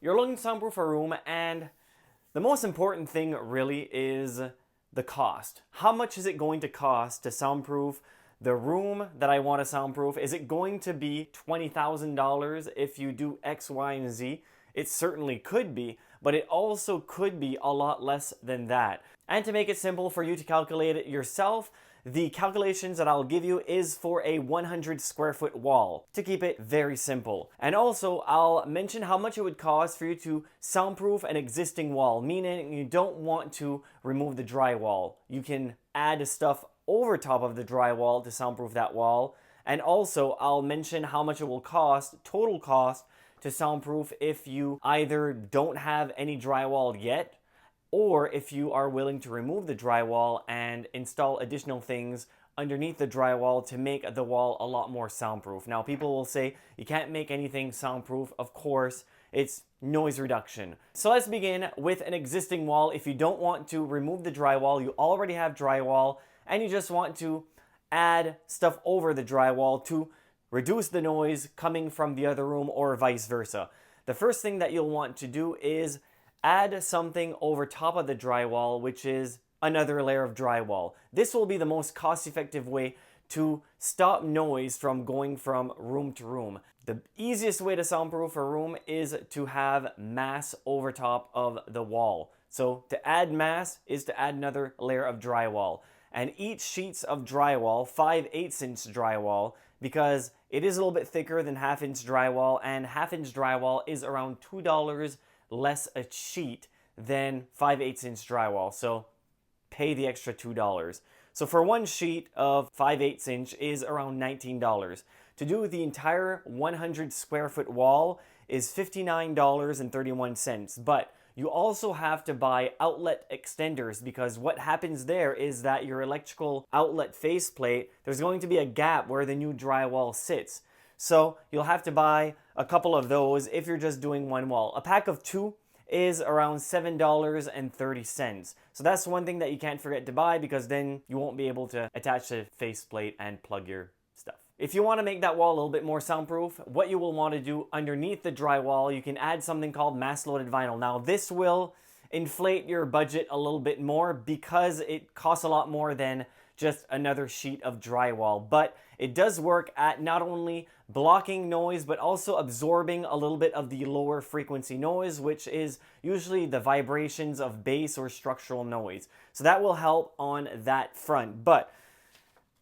you're looking to soundproof a room, and the most important thing really is the cost. How much is it going to cost to soundproof the room that I want to soundproof? Is it going to be $20,000 if you do X, Y, and Z? It certainly could be, but it also could be a lot less than that. And to make it simple for you to calculate it yourself, the calculations that I'll give you is for a 100 square foot wall, to keep it very simple. And also, I'll mention how much it would cost for you to soundproof an existing wall, meaning you don't want to remove the drywall. You can add stuff over top of the drywall to soundproof that wall. And also, I'll mention how much it will cost, total cost, to soundproof if you either don't have any drywall yet, or if you are willing to remove the drywall and install additional things underneath the drywall to make the wall a lot more soundproof. Now, people will say you can't make anything soundproof. Of course, it's noise reduction. So let's begin with an existing wall. If you don't want to remove the drywall, you already have drywall, and you just want to add stuff over the drywall to reduce the noise coming from the other room or vice versa. The first thing that you'll want to do is add something over top of the drywall, which is another layer of drywall. This will be the most cost-effective way to stop noise from going from room to room. The easiest way to soundproof a room is to have mass over top of the wall. So to add mass is to add another layer of drywall. And each sheets of drywall, 5/8 inch drywall, because it is a little bit thicker than 1/2 inch drywall, and 1/2 inch drywall is around $2 less a sheet than 5/8 inch drywall. So pay the extra $2. So for one sheet of 5/8 inch is around $19. To do the entire 100 square foot wall is $59.31. But you also have to buy outlet extenders, because what happens there is that your electrical outlet faceplate, there's going to be a gap where the new drywall sits. So you'll have to buy a couple of those if you're just doing one wall. A pack of 2 is around $7.30. So that's one thing that you can't forget to buy, because then you won't be able to attach the faceplate and plug your stuff. If you want to make that wall a little bit more soundproof, what you will want to do underneath the drywall, you can add something called mass-loaded vinyl. Now, this will inflate your budget a little bit more because it costs a lot more than just another sheet of drywall. But it does work at not only blocking noise, but also absorbing a little bit of the lower frequency noise, which is usually the vibrations of bass or structural noise. So that will help on that front. But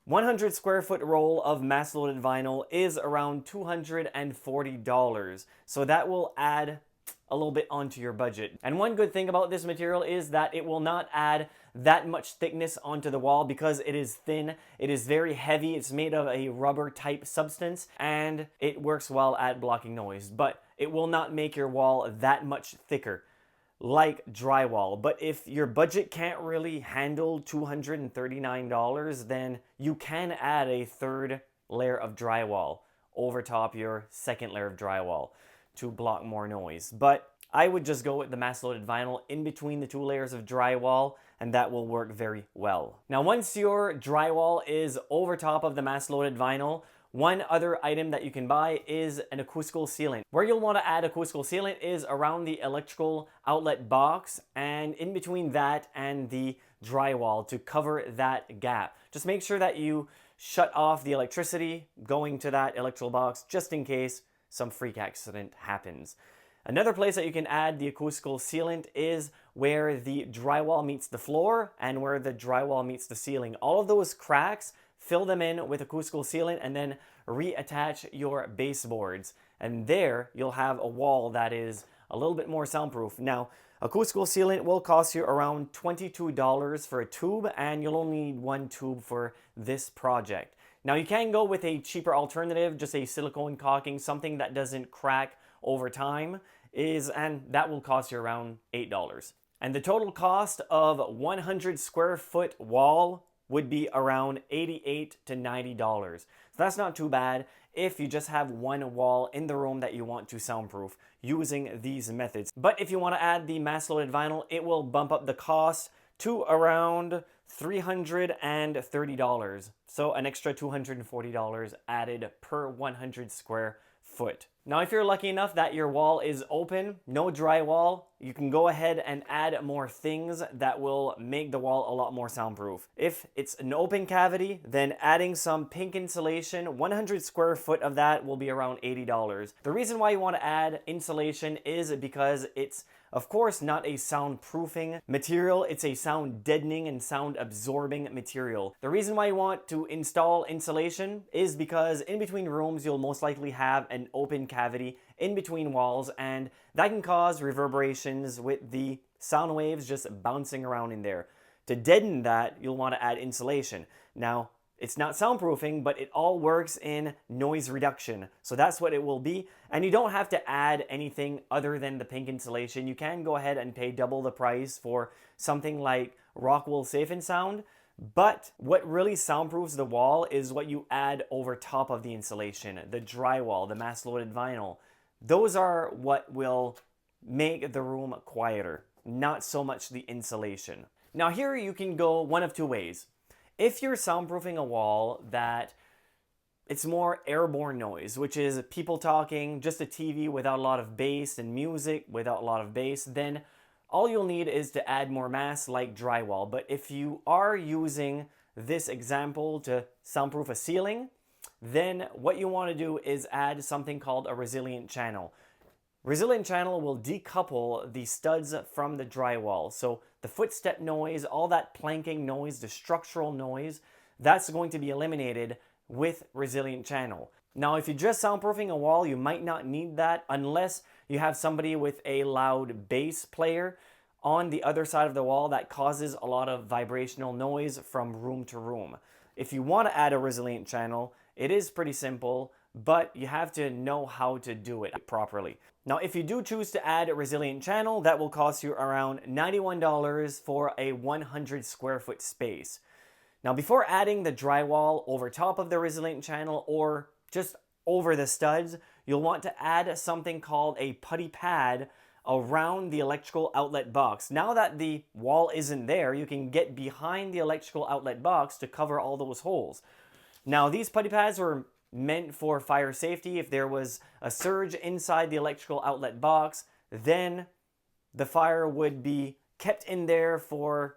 100 square foot roll of mass loaded vinyl is around $240. So that will add a little bit onto your budget. And one good thing about this material is that it will not add that much thickness onto the wall, because it is thin, it is very heavy, it's made of a rubber type substance, and it works well at blocking noise. But it will not make your wall that much thicker like drywall. But if your budget can't really handle $239, then you can add a third layer of drywall over top your second layer of drywall to block more noise. But I would just go with the mass loaded vinyl in between the 2 layers of drywall, and that will work very well. Now, once your drywall is over top of the mass loaded vinyl, one other item that you can buy is an acoustical sealant. Where you'll want to add acoustical sealant is around the electrical outlet box and in between that and the drywall to cover that gap. Just make sure that you shut off the electricity going to that electrical box just in case some freak accident happens. Another place that you can add the acoustical sealant is where the drywall meets the floor and where the drywall meets the ceiling. All of those cracks, fill them in with acoustical sealant and then reattach your baseboards. And there you'll have a wall that is a little bit more soundproof. Now, acoustical sealant will cost you around $22 for a tube, and you'll only need 1 tube for this project. Now, you can go with a cheaper alternative, just a silicone caulking, something that doesn't crack over time, and that will cost you around $8. And the total cost of 100 square foot wall would be around $88 to $90. So that's not too bad if you just have one wall in the room that you want to soundproof using these methods. But if you want to add the mass loaded vinyl, it will bump up the cost to around $330. So an extra $240 added per 100 square foot. Now, if you're lucky enough that your wall is open, no drywall, you can go ahead and add more things that will make the wall a lot more soundproof. If it's an open cavity, then adding some pink insulation, 100 square foot of that will be around $80. The reason why you want to add insulation is because it's of course not a soundproofing material, it's a sound deadening and sound absorbing material. The reason why you want to install insulation is because in between rooms you'll most likely have an open cavity in between walls, and that can cause reverberations with the sound waves just bouncing around in there. To deaden that, you'll want to add insulation. Now, it's not soundproofing, but it all works in noise reduction. So that's what it will be. And you don't have to add anything other than the pink insulation. You can go ahead and pay double the price for something like Rockwell Safe and Sound. But what really soundproofs the wall is what you add over top of the insulation, the drywall, the mass-loaded vinyl. Those are what will make the room quieter, not so much the insulation. Now here you can go one of two ways. If you're soundproofing a wall that it's more airborne noise, which is people talking, just a TV without a lot of bass, and music without a lot of bass, then all you'll need is to add more mass like drywall. But if you are using this example to soundproof a ceiling, then what you want to do is add something called a resilient channel. Resilient channel will decouple the studs from the drywall. So the footstep noise, all that planking noise, the structural noise, that's going to be eliminated with resilient channel. Now, if you're just soundproofing a wall, you might not need that unless you have somebody with a loud bass player on the other side of the wall that causes a lot of vibrational noise from room to room. If you want to add a resilient channel, it is pretty simple, but you have to know how to do it properly. Now, if you do choose to add a resilient channel, that will cost you around $91 for a 100 square foot space. Now, before adding the drywall over top of the resilient channel or just over the studs, you'll want to add something called a putty pad around the electrical outlet box. Now that the wall isn't there, you can get behind the electrical outlet box to cover all those holes. Now, these putty pads were meant for fire safety. If there was a surge inside the electrical outlet box, then the fire would be kept in there for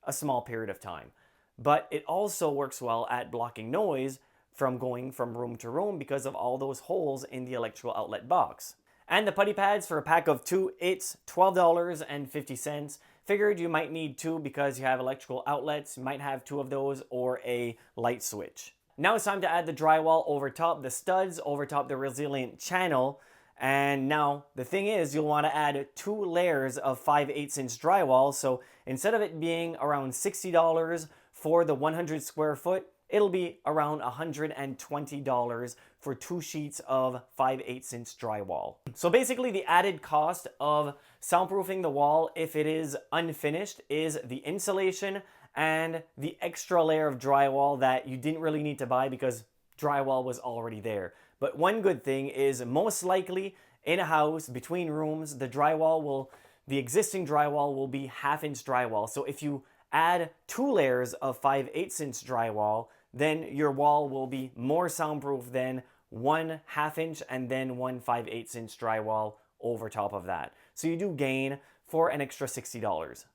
a small period of time. But it also works well at blocking noise from going from room to room because of all those holes in the electrical outlet box. And the putty pads, for a pack of 2, it's $12.50. Figured you might need 2 because you have electrical outlets. You might have 2 of those or a light switch. Now it's time to add the drywall over top, the studs over top the resilient channel. And now the thing is, you'll want to add 2 layers of 5/8 inch drywall. So instead of it being around $60 for the 100 square foot, it'll be around $120 for 2 sheets of 5/8 inch drywall. So basically the added cost of soundproofing the wall, if it is unfinished, is the insulation and the extra layer of drywall that you didn't really need to buy because drywall was already there. But one good thing is most likely in a house between rooms, the existing drywall will be 1/2 inch drywall. So if you add 2 layers of 5/8 inch drywall, then your wall will be more soundproof than 1/2 inch and then 1 5/8 inch drywall over top of that. So you do gain for an extra $60.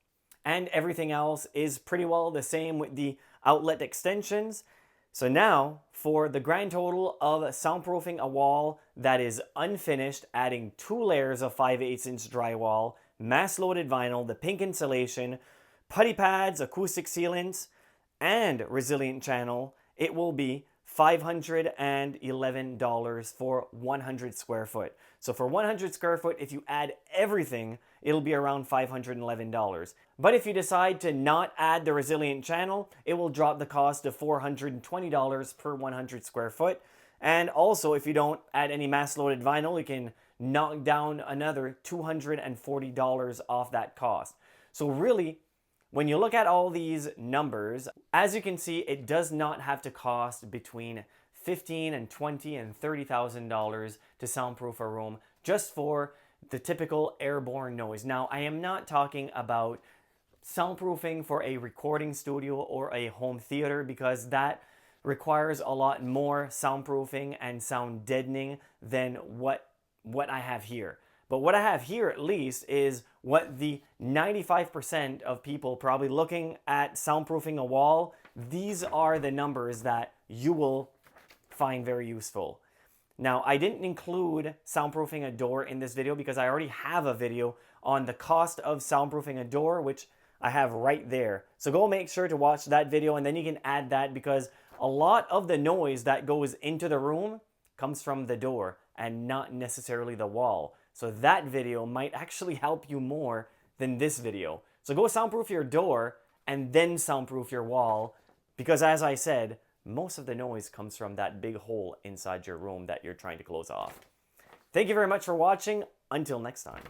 And everything else is pretty well the same with the outlet extensions. So now, for the grand total of soundproofing a wall that is unfinished, adding 2 layers of 5/8 inch drywall, mass-loaded vinyl, the pink insulation, putty pads, acoustic sealants, and resilient channel, it will be $511 for 100 square foot. So for 100 square foot, if you add everything, it'll be around $511. But if you decide to not add the resilient channel, it will drop the cost to $420 per 100 square foot. And also, if you don't add any mass-loaded vinyl, you can knock down another $240 off that cost. So really, when you look at all these numbers, as you can see, it does not have to cost between $15,000 and $20,000 and $30,000 to soundproof a room just for the typical airborne noise. Now, I am not talking about soundproofing for a recording studio or a home theater because that requires a lot more soundproofing and sound deadening than what I have here. But what I have here at least is what the 95% of people probably looking at soundproofing a wall, these are the numbers that you will find very useful. Now, I didn't include soundproofing a door in this video because I already have a video on the cost of soundproofing a door, which I have right there. So go make sure to watch that video and then you can add that, because a lot of the noise that goes into the room comes from the door and not necessarily the wall. So that video might actually help you more than this video. So go soundproof your door and then soundproof your wall, because as I said, most of the noise comes from that big hole inside your room that you're trying to close off. Thank you very much for watching. Until next time.